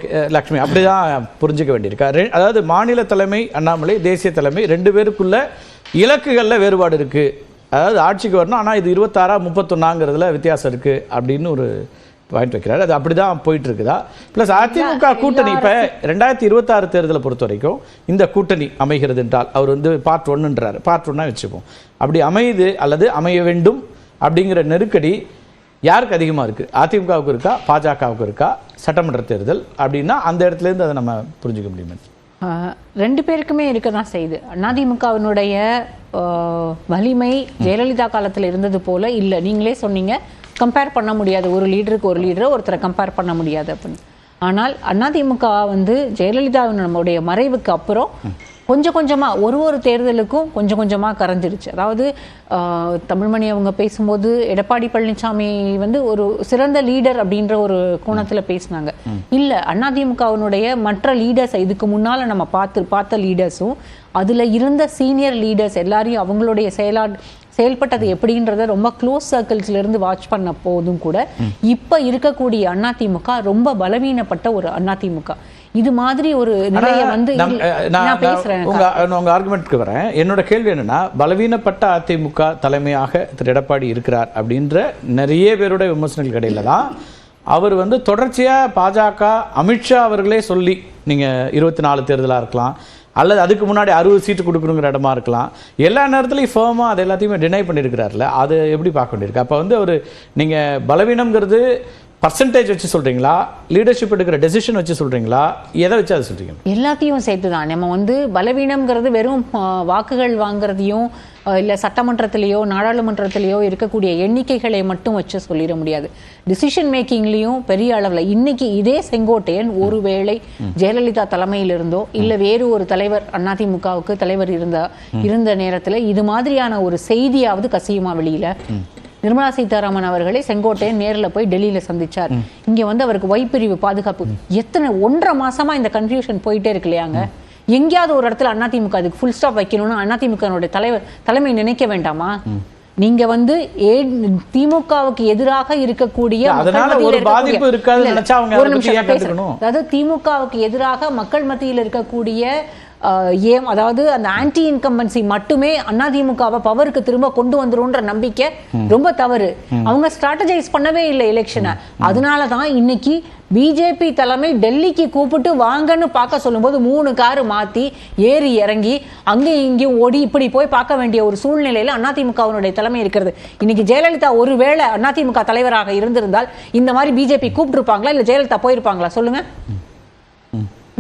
Okay Lakshmi, அப்படிதான் புரிஞ்சுக்க வேண்டியிருக்கா. அதாவது மாநில தலைமை அண்ணாமலை, தேசிய தலைமை 2 பேருக்குள்ள இலக்குகளில் வேறுபாடு இருக்குது. அதாவது ஆட்சிக்கு வரணும், ஆனால் இது 26 31ங்கிறதுல வித்தியாசம் இருக்குது அப்படின்னு ஒரு பாயிண்ட் வைக்கிறாரு. அது அப்படி தான் போயிட்டு இருக்குதா? ப்ளஸ் அதிமுக கூட்டணி இப்போ 2026 தேர்தலை பொறுத்த வரைக்கும் இந்த கூட்டணி அமைகிறது என்றால் அவர் வந்து பார்ட் 1ன்றாரு, பார்ட் 1 வச்சுப்போம். அப்படி அமையுது அல்லது அமைய வேண்டும் அப்படிங்கிற நெருக்கடி யாருக்கு அதிகமாக இருக்குது? அதிமுகவுக்கு இருக்கா, பாஜகவுக்கு இருக்கா? சட்டமன்ற தேர்தல் அப்படின்னா அந்த இடத்துலேருந்து அதை நம்ம புரிஞ்சுக்க முடியுமா? 2 பேருக்குமே இருக்க தான் செய்யுது. அதிமுகவினுடைய வலிமை ஜெயலலிதா காலத்தில் இருந்தது போல இல்லை. நீங்களே சொன்னீங்க, கம்பேர் பண்ண முடியாது, ஒரு லீடருக்கு ஒரு லீடரை ஒருத்தரை கம்பேர் பண்ண முடியாது அப்படின்னு. ஆனால் அதிமுக வந்து ஜெயலலிதாவின் நம்முடைய மறைவுக்கு அப்புறம் கொஞ்சம் கொஞ்சமாக ஒரு தேர்தலுக்கும் கொஞ்சம் கொஞ்சமாக கரைஞ்சிருச்சு. அதாவது தமிழ்மணி அவங்க பேசும்போது எடப்பாடி பழனிசாமி வந்து ஒரு சிறந்த லீடர் அப்படின்ற ஒரு கோணத்தில் பேசினாங்க. இல்லை, அதிமுகவினுடைய மற்ற லீடர்ஸ் இதுக்கு முன்னால் நம்ம பார்த்த லீடர்ஸும் அதில் இருந்த சீனியர் லீடர்ஸ் எல்லாரையும் அவங்களுடைய செயல்பட்டது எப்படின்றத ரொம்ப க்ளோஸ் சர்க்கிள்ஸ்ல இருந்து வாட்ச் பண்ண போதும் கூட இப்ப இருக்கக்கூடிய அதிமுக ரொம்ப பலவீனப்பட்ட ஒரு அதிமுக. இது மாதிரி ஒரு நிலையை வந்து நான் பேசுறேன். உங்க ஆர்குமெண்ட்க்கு வரேன். என்னோட கேள்வி என்னன்னா, பலவீனப்பட்ட அதிமுக தலைமையாக திரு எடப்பாடி இருக்கிறார் அப்படின்ற நிறைய பேருடைய விமர்சனங்கள் கடையில தான் அவர் வந்து தொடர்ச்சியா பாஜக அமித்ஷா அவர்களே சொல்லி, நீங்க 24 தேர்தலா இருக்கலாம் அல்லது அதுக்கு முன்னாடி 60 சீட்டு கொடுக்கணுங்கிற இடமா இருக்கலாம், எல்லா நேரத்துலையும் ஃபேமாக அது எல்லாத்தையுமே டினை பண்ணியிருக்கிறார்ல, அது எப்படி பார்க்க வேண்டியிருக்கு? அப்போ வந்து ஒரு நீங்கள் பலவீனம்ங்கிறது பர்சன்டேஜ் வச்சு சொல்கிறீங்களா, லீடர்ஷிப் எடுக்கிற டெசிஷன் வச்சு சொல்கிறீங்களா, எதை வச்சு அதை சொல்கிறீங்க? எல்லாத்தையும் சேர்த்து தான். நம்ம வந்து பலவீனம்ங்கிறது வெறும் வாக்குகள் வாங்குறதையும் இல்லை சட்டமன்றத்திலேயோ நாடாளுமன்றத்திலேயோ இருக்கக்கூடிய எண்ணிக்கைகளை மட்டும் வச்சு சொல்லிட முடியாது. டிசிஷன் மேக்கிங்லேயும் பெரிய அளவில் இன்னைக்கு இதே செங்கோட்டையன் ஒருவேளை ஜெயலலிதா தலைமையில் இருந்தோ இல்லை வேறு ஒரு தலைவர் அதிமுகவுக்கு தலைவர் இருந்த நேரத்தில் இது மாதிரியான ஒரு செய்தியாவது கசியுமா வெளியில? நிர்மலா சீதாராமன் அவர்களை செங்கோட்டையன் நேரில் போய் டெல்லியில சந்திச்சார். இங்க வந்து அவருக்கு வைப்பிரிவு பாதுகாப்பு எத்தனை 1.5 மாசமா இந்த கன்ஃபியூஷன் போயிட்டே இருக்கு இல்லையாங்க? எங்கேயாவது ஒரு இடத்துல அதிமுக அதுக்கு ஃபுல் ஸ்டாப் வைக்கணும்னு அதிமுக தலைமை நினைக்க வேண்டாமா? நீங்க வந்து திமுகவுக்கு எதிராக இருக்கக்கூடிய அதாவது திமுகவுக்கு எதிராக மக்கள் மத்தியில் இருக்கக்கூடிய அதாவது அந்த ஆன்டி இன்கம்பன்சி மட்டுமே அதிமுகவை பவருக்கு திரும்ப கொண்டு வந்துரும்ன்ற நம்பிக்கை ரொம்ப தவறு. அவங்க ஸ்ட்ராட்டஜைஸ் பண்ணவே இல்லை எலெக்ஷனை. அதனாலதான் இன்னைக்கு பிஜேபி தலைமை டெல்லிக்கு கூப்பிட்டு வாங்கன்னு பார்க்க சொல்லும்போது 3 காரு மாத்தி ஏறி இறங்கி அங்கேயும் இங்கேயும் ஓடி இப்படி போய் பார்க்க வேண்டிய ஒரு சூழ்நிலையில அதிமுகவினுடைய தலைமை இருக்கிறது. இன்னைக்கு ஜெயலலிதா ஒருவேளை அதிமுக தலைவராக இருந்திருந்தால் இந்த மாதிரி பிஜேபி கூப்பிட்டு இருப்பாங்களா, இல்ல ஜெயலலிதா போயிருப்பாங்களா சொல்லுங்க?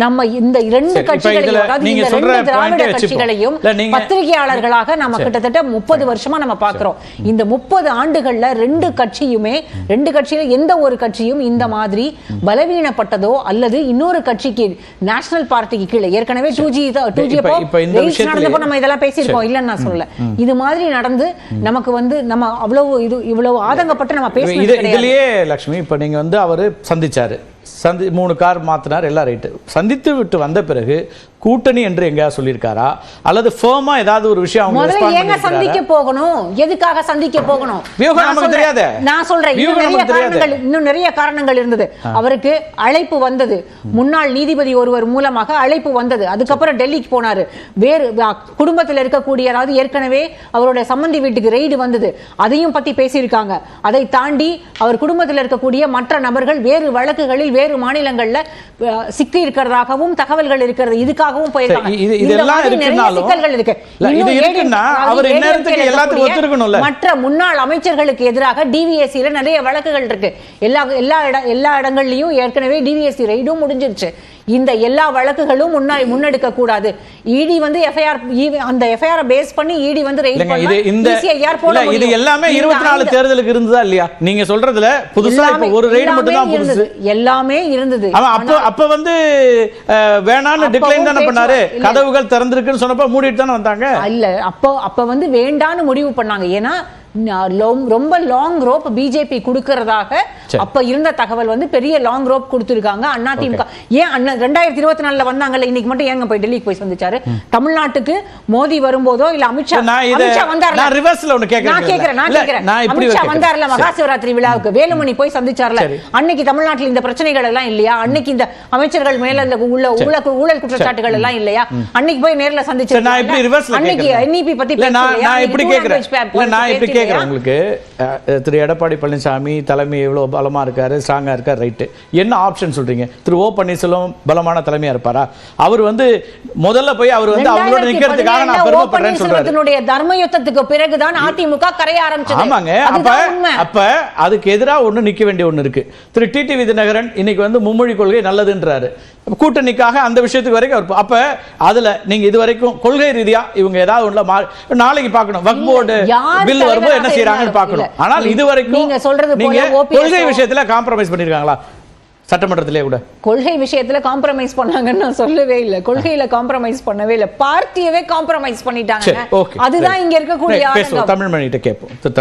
நம்ம இந்த 2 கட்சிகளையும், அதாவது இந்த 2 திராவிட கட்சிகளையும் பத்திரிகையாளர்களாக நம்ம கிட்டத்தட்ட 30 வருஷமா நம்ம பார்க்கிறோம். இந்த 30 ஆண்டுகள்ல 2 கட்சியில எந்த ஒரு கட்சியும் இந்த மாதிரி பலவீனப்பட்டதோ அல்லது இன்னொரு கட்சிக்கு நேஷனல் பார்ட்டிக்கு கீழே ஏற்கனவே 2G நடந்தப்போ நம்ம இதெல்லாம் பேசியிருக்கோம், இல்லைன்னு நான் சொல்லல. இது மாதிரி நடந்து நமக்கு வந்து நம்ம இவ்வளவு ஆதங்கப்பட்டு நம்ம பேசுறது இதுலயே லட்சுமி, இப்ப நீங்க வந்து அவரு சந்திச்சாரு, 3 கார் மாத்தினார், எல்லாம் ரைட்டு. சந்தித்து விட்டு வந்த பிறகு கூட்டணி என்று எங்கயா சொல்லியிருக்காரா, அல்லது ஃபர்மா ஏதாவது ஒரு விஷயம் அவங்க சந்திக்க போகணும்? எதுக்காக சந்திக்க போகணும் நான் சொல்றேன். இன்னும் நிறைய காரணங்கள் இருந்தது. அவருக்கு அழைப்பு வந்தது, முன்னாள் நீதிபதி ஒருவர் மூலமாக அழைப்பு வந்தது. அதுக்கப்புறம் டெல்லிக்கு போனாரு. வேறு குடும்பத்தில் இருக்கக்கூடிய, அதாவது ஏற்கனவே அவருடைய சம்பந்தி வீட்டுக்கு ரெய்டு வந்தது, அதையும் பத்தி பேசியிருக்காங்க. அதை தாண்டி அவர் குடும்பத்தில் இருக்கக்கூடிய மற்ற நபர்கள் வேறு வழக்குகளில் வேறு மாநிலங்கள்ல சிக்கி இருக்கிறதாகவும் தகவல்கள் இருக்கிறது. இதுக்காகவும் மற்ற முன்னாள் அமைச்சர்களுக்கு எதிராக டிவிஎஸ்சில நிறைய வழக்குகள் இருக்கு. எல்லா இடங்கள்லயும் ஏற்கனவே டிவிஎஸ்சி ரெய்டும் முடிஞ்சிருச்சு. இந்த எல்லா வழக்குகளும் முன்னெடுக்க கூடாது. இடி வந்து எஃப்ஐஆர், அந்த எஃப்ஐஆர் பேஸ் பண்ணி இடி வந்து ரெய்ட் பண்ணலாம். இது எல்லாமே 24 தேர்தலுக்கு இருந்ததா இல்லையா? நீங்க சொல்றதுல புதுசா இப்ப ஒரு ரெய்ட் மட்டும் தான் புதுசு. எல்லாமே இருந்தது. அப்ப வந்து வேணான்னு டிக்ளைன் தான பண்ணாரு. கதவுகள் திறந்திருக்குன்னு சொன்னப்ப மூடிட்டு தான வந்தாங்க. இல்ல, அப்ப வந்து வேண்டான்னு முடிவு பண்ணாங்க. ஏன்னா ரொம்ப லாங் ரோப் பிஜேபி கொடுக்கறதாக அப்ப இருந்த தகவல் வந்து பெரிய லாங் ரோப் கொடுத்திருக்காங்க அதிமுக. ஏன் 2024 வந்தாங்கல்ல, இன்னைக்கு மட்டும் ஏங்க போய் டெல்லிக்கு போய் சந்திச்சாரு? தமிழ்நாட்டுக்கு மோடி வரும்போதோ இல்ல அமித்ஷா வந்தார்ல, அமித்ஷா வந்தார்ல மகா சிவராத்திரி விழாவுக்கு, வேலுமணி போய் சந்திச்சார்ல, அன்னைக்கு தமிழ்நாட்டில் இந்த பிரச்சனைகள் எல்லாம் இல்லையா? அன்னைக்கு இந்த அமைச்சர்கள் மேல உள்ள ஊழல் குற்றச்சாட்டுகள் எல்லாம் இல்லையா? அன்னைக்கு போய் நேர்ல சந்திச்சு அன்னைக்கு NEP பத்தி உங்களுக்கு திரு எடப்பாடி பழனிசாமி தலைமை எவ்வளவு பலமா இருக்காரு, ஸ்ட்ராங்கா இருக்காரு, ரைட். என்ன ஆப்ஷன் சொல்றீங்க? திரு ஓ பன்னீர்செல்வம் பலமான தலைமையா இருப்பாரா? அவர் வந்து முதல்ல போய் அவர் வந்து அவங்களோட நிக்கிறதுக்காக நான் பெருமைப்படுறேன்னு சொல்றாரு. தர்ம யுத்தத்துக்கு பிறகுதான் அதிமுக கரைய ஆரம்பிச்சது. ஆமாங்க. அப்ப அதுக்கு எதிரா ஒண்ணு நிக்க வேண்டிய ஒண்ணு இருக்கு. திரு டிடிவி தினகரன் இன்னைக்கு வந்து மும்மொழி கொள்கை நல்லதுன்றாரு. கூட்டணிக்காக அந்த விஷயத்துக்கு வரைக்கும் அப்ப அதுல நீங்க இது வரைக்கும் கொள்கை ரீதியா இவங்க ஏதாவது ஒண்ணுல நாளைக்கு பார்க்கணும், வக்ஃப் போர்டு பில் வரும்போது என்ன செய்யறாங்கன்னு பார்க்கணும். ஆனால் இது வரைக்கும் நீங்க சொல்றது போல கொள்கை விஷயத்துல காம்ப்ரமைஸ் பண்ணிருக்காங்களா? சட்டமன்றத்திலே கூட கொள்கை விஷயத்துல காம்ப்ரமைஸ் பண்ணாங்கன்னு நான் சொல்லவே இல்லை. கொள்கையில காம்ப்ரமைஸ் பண்ணவே இல்லை, பார்ட்டியவே காம்ப்ரமைஸ் பண்ணிட்டாங்க. அதுதான் இங்க இருக்கக்கூடிய தமிழ் மணிகிட்ட கேட்போம்.